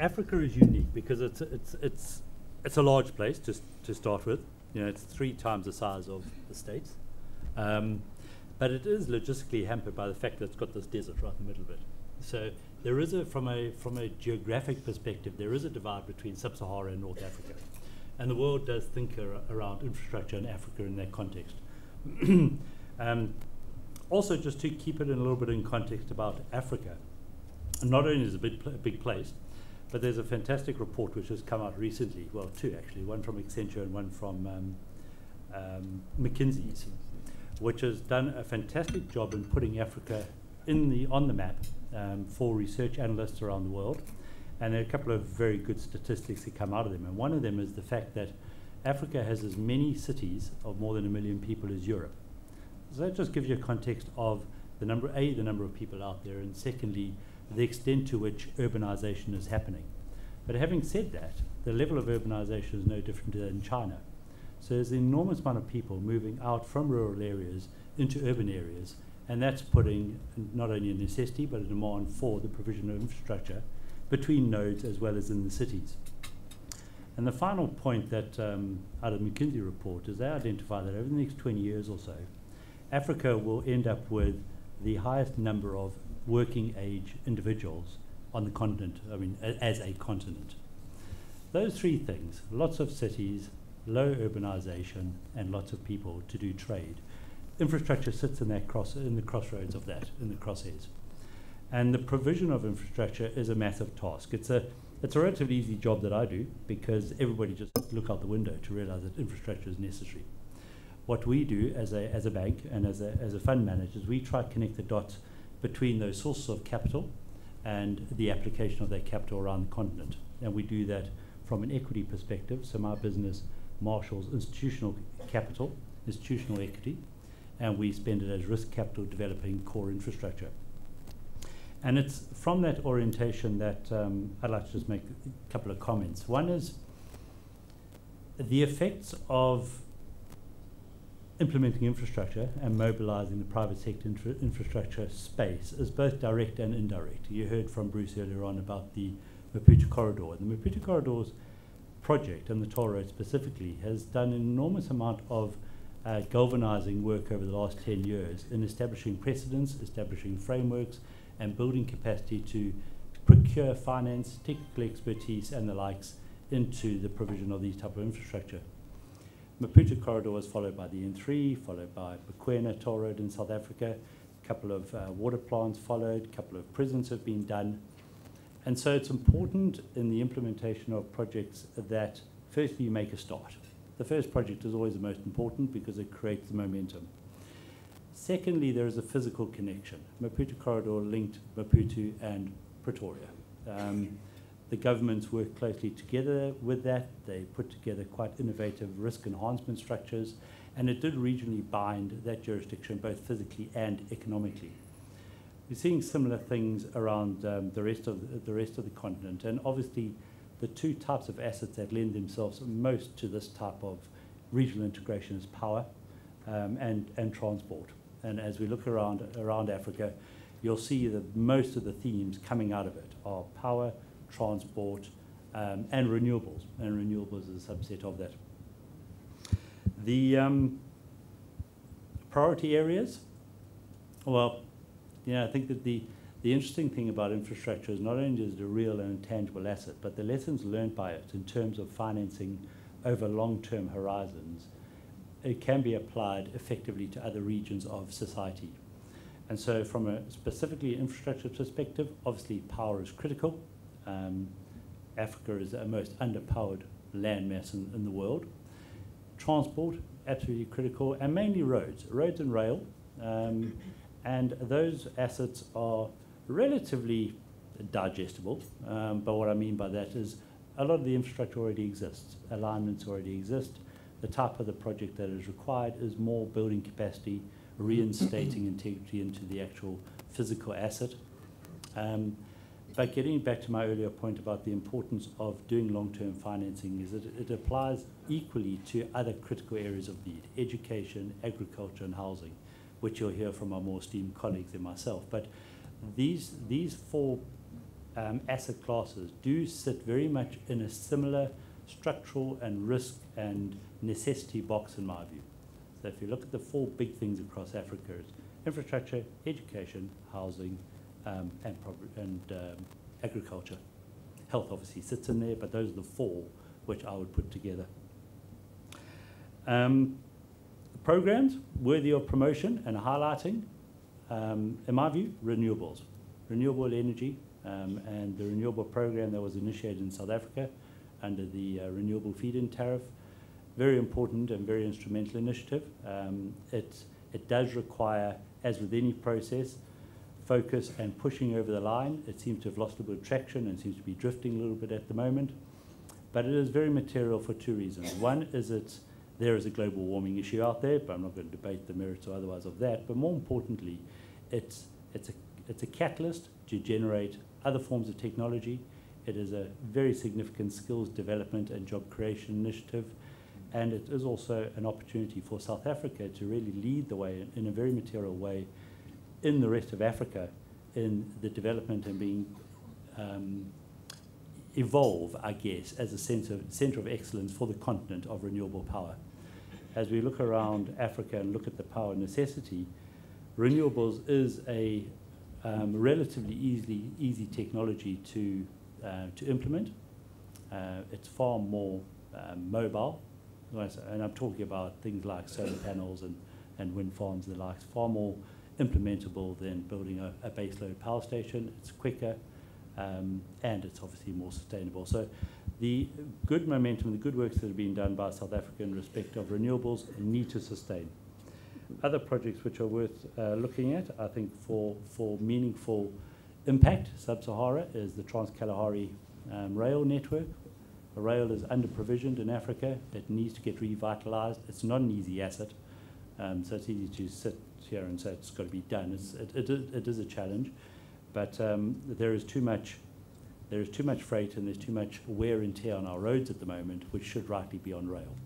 Africa is unique because it's a large place to start with. You know, it's 3 times the size of the States, but it is logistically hampered by the fact that it's got this desert right in the middle of it. So there is from a geographic perspective, there is a divide between Sub-Sahara and North Africa, and the world does think around infrastructure in Africa in that context. Also, just to keep it a little bit in context about Africa, not only is it a big place, but there's a fantastic report which has come out recently, well, 2 actually, one from Accenture and one from McKinsey's, which has done a fantastic job in putting Africa on the map for research analysts around the world. And there are a couple of very good statistics that come out of them. And one of them is the fact that Africa has as many cities of more than 1 million people as Europe. So that just gives you a context of the number of people out there, and secondly, the extent to which urbanization is happening. But having said that, the level of urbanization is no different to that in China. So there's an enormous amount of people moving out from rural areas into urban areas, and that's putting not only a necessity but a demand for the provision of infrastructure between nodes as well as in the cities. And the final point that out of the McKinsey report is they identify that over the next 20 years or so, Africa will end up with the highest number of working age individuals on the continent, I mean, as a continent. Those 3 things, lots of cities, low urbanization, and lots of people to do trade. Infrastructure sits in the crossroads of that, in the crosshairs. And the provision of infrastructure is a massive task. It's a relatively easy job that I do because everybody just look out the window to realize that infrastructure is necessary. What we do as a bank and as a fund manager is we try to connect the dots between those sources of capital and the application of that capital around the continent. And we do that from an equity perspective. So my business marshals institutional capital, institutional equity, and we spend it as risk capital developing core infrastructure. And it's from that orientation that I'd like to just make a couple of comments. One is the effects of implementing infrastructure and mobilizing the private sector infrastructure space is both direct and indirect. You heard from Bruce earlier on about the Maputo Corridor. The Maputo Corridor's project, and the toll road specifically, has done an enormous amount of galvanizing work over the last 10 years in establishing precedents, establishing frameworks, and building capacity to procure finance, technical expertise, and the likes into the provision of these type of infrastructure. Maputo Corridor was followed by the N3, followed by Bakwena Toll Road in South Africa. A couple of water plants followed, a couple of prisons have been done. And so it's important in the implementation of projects that firstly you make a start. The first project is always the most important because it creates the momentum. Secondly, there is a physical connection. Maputo Corridor linked Maputo and Pretoria. The governments work closely together with that. They put together quite innovative risk enhancement structures, and it did regionally bind that jurisdiction both physically and economically. We're seeing similar things around the rest of the continent, and obviously the 2 types of assets that lend themselves most to this type of regional integration is power and transport. And as we look around Africa, you'll see that most of the themes coming out of it are power, transport, and renewables. And renewables is a subset of that. The priority areas, well, I think that the interesting thing about infrastructure is not only is it a real and intangible asset, but the lessons learned by it in terms of financing over long-term horizons, it can be applied effectively to other regions of society. And so from a specifically infrastructure perspective, obviously power is critical. Africa is the most underpowered landmass in the world. Transport, absolutely critical, and mainly roads and rail. And those assets are relatively digestible. But what I mean by that is a lot of the infrastructure already exists. Alignments already exist. The type of the project that is required is more building capacity, reinstating integrity into the actual physical asset. But getting back to my earlier point about the importance of doing long-term financing is that it applies equally to other critical areas of need: education, agriculture, and housing, which you'll hear from our more esteemed colleagues than myself. But these 4 asset classes do sit very much in a similar structural and risk and necessity box in my view. So if you look at the four big things across Africa, it's infrastructure, education, housing, and agriculture. Health obviously sits in there, but those are the four which I would put together. Programs worthy of promotion and highlighting, in my view, renewables. Renewable energy and the renewable program that was initiated in South Africa under the renewable feed-in tariff. Very important and very instrumental initiative. It does require, as with any process, focus and pushing over the line. It seems to have lost a bit of traction and seems to be drifting a little bit at the moment. But it is very material for two reasons. One is there is a global warming issue out there, but I'm not going to debate the merits or otherwise of that. But more importantly, it's a catalyst to generate other forms of technology. It is a very significant skills development and job creation initiative. And it is also an opportunity for South Africa to really lead the way in a very material way in the rest of Africa in the development and being evolve, I guess, as a centre of excellence for the continent of renewable power. As we look around Africa and look at the power necessity, renewables is a relatively easy technology to implement. It's far more mobile. And I'm talking about things like solar panels and wind farms and the likes, far more implementable than building a baseload power station. It's quicker, and it's obviously more sustainable. So the good momentum, the good works that have been done by South Africa in respect of renewables need to sustain. Other projects which are worth looking at, I think, for meaningful impact, Sub-Sahara, is the Trans-Kalahari rail network. The rail is under-provisioned in Africa. It needs to get revitalized. It's not an easy asset, so it's easy to sit here and say it's got to be done. It is a challenge, but there is too much freight and there's too much wear and tear on our roads at the moment, which should rightly be on rail.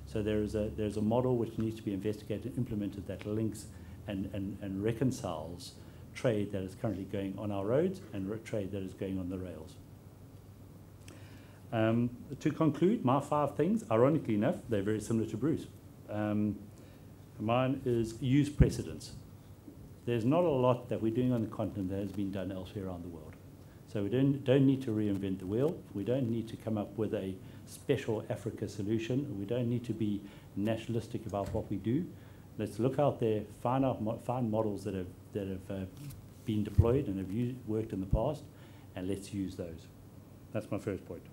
So there's a model which needs to be investigated and implemented that links and reconciles trade that is currently going on our roads and trade that is going on the rails. To conclude, my 5 things, ironically enough, they're very similar to Bruce. Mine is use precedents. There's not a lot that we're doing on the continent that has been done elsewhere around the world. So we don't need to reinvent the wheel. We don't need to come up with a special Africa solution. We don't need to be nationalistic about what we do. Let's look out there, find models that have been deployed and have worked in the past, and let's use those. That's my first point.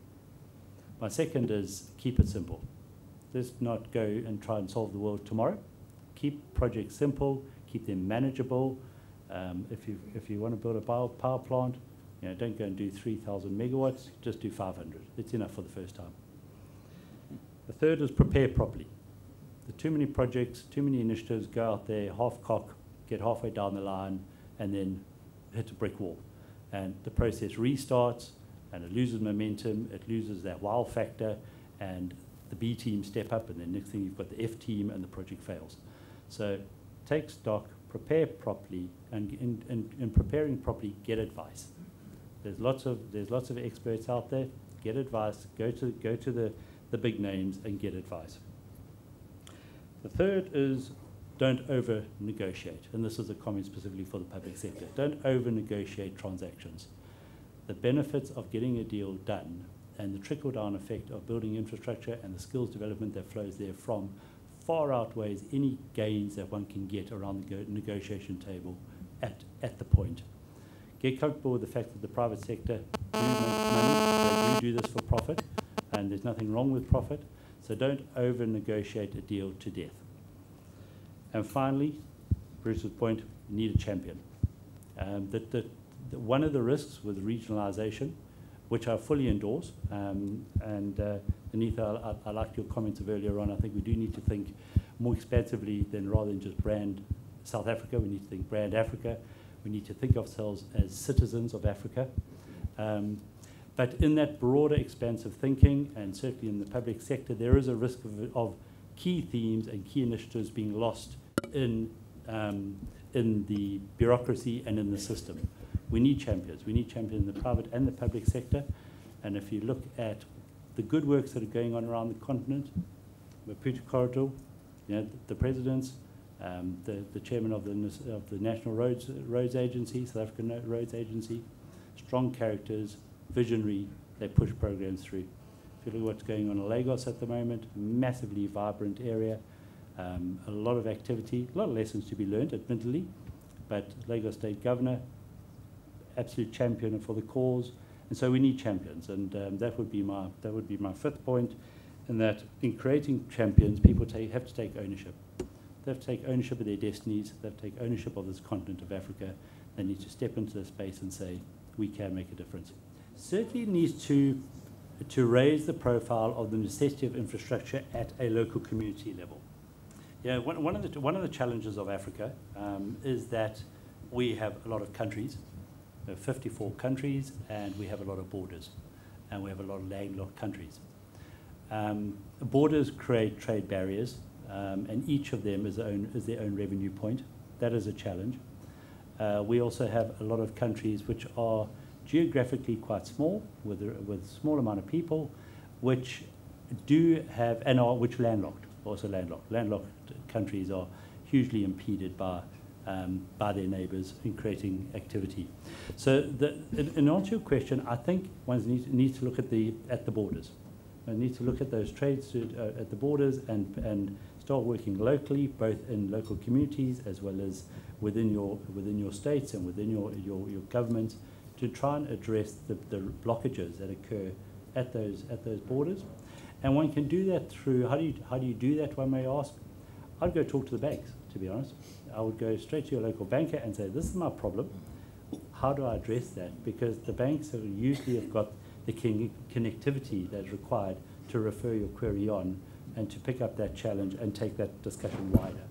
My second is keep it simple. Let's not go and try and solve the world tomorrow. Keep projects simple, keep them manageable. If you want to build a power plant, don't go and do 3,000 megawatts, just do 500. It's enough for the first time. The third is prepare properly. There are too many projects, too many initiatives, go out there, half-cock, get halfway down the line, and then hit a brick wall. And the process restarts, and it loses momentum, it loses that wow factor, and the B team step up, and then next thing you've got the F team, and the project fails. So take stock, prepare properly, and in preparing properly, get advice. There's lots of experts out there. Get advice. Go to the big names and get advice. The third is don't over negotiate, and this is a comment specifically for the public sector. Don't over negotiate transactions. The benefits of getting a deal done and the trickle-down effect of building infrastructure and the skills development that flows therefrom far outweighs any gains that one can get around the negotiation table at the point. Get comfortable with the fact that the private sector do make money, they do this for profit, and there's nothing wrong with profit, so don't over-negotiate a deal to death. And finally, Bruce's point, you need a champion. One of the risks with regionalisation, which I fully endorse, Anita, I liked your comments of earlier on. I think we do need to think more expansively rather than just brand South Africa. We need to think brand Africa. We need to think of ourselves as citizens of Africa. But in that broader, expansive thinking, and certainly in the public sector, there is a risk of key themes and key initiatives being lost in the bureaucracy and in the system. we need champions. We need champions in the private and the public sector. And if you look at the good works that are going on around the continent, the Maputo Corridor, the presidents, the chairman of the National Roads Agency, South African Roads Agency, strong characters, visionary, they push programs through. If you look at what's going on in Lagos at the moment, massively vibrant area, a lot of activity, a lot of lessons to be learned, admittedly, but Lagos State Governor, absolute champion for the cause, and so we need champions, and that would be my fifth point, in that in creating champions, people have to take ownership. They have to take ownership of their destinies. They have to take ownership of this continent of Africa. They need to step into the space and say, we can make a difference. Certainly needs to raise the profile of the necessity of infrastructure at a local community level. Yeah, one of the challenges of Africa is that we have a lot of countries, 54 countries, and we have a lot of borders, and we have a lot of landlocked countries. Borders create trade barriers, and each of them is their own revenue point. That is a challenge. We also have a lot of countries which are geographically quite small, with a small amount of people, which do have, and are which landlocked, also landlocked. Landlocked countries are hugely impeded by their neighbours in creating activity. So, in answer to your question, I think one needs to look at the borders. One needs to look at those trades at the borders and start working locally, both in local communities as well as within your states and within your governments, to try and address the blockages that occur at those borders. And one can do that through, how do you do that, one may ask? I'd go talk to the banks, to be honest. I would go straight to your local banker and say, this is my problem. How do I address that? Because the banks usually have got the connectivity that's required to refer your query on and to pick up that challenge and take that discussion wider.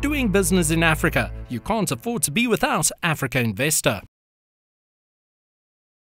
Doing business in Africa, you can't afford to be without Africa Investor.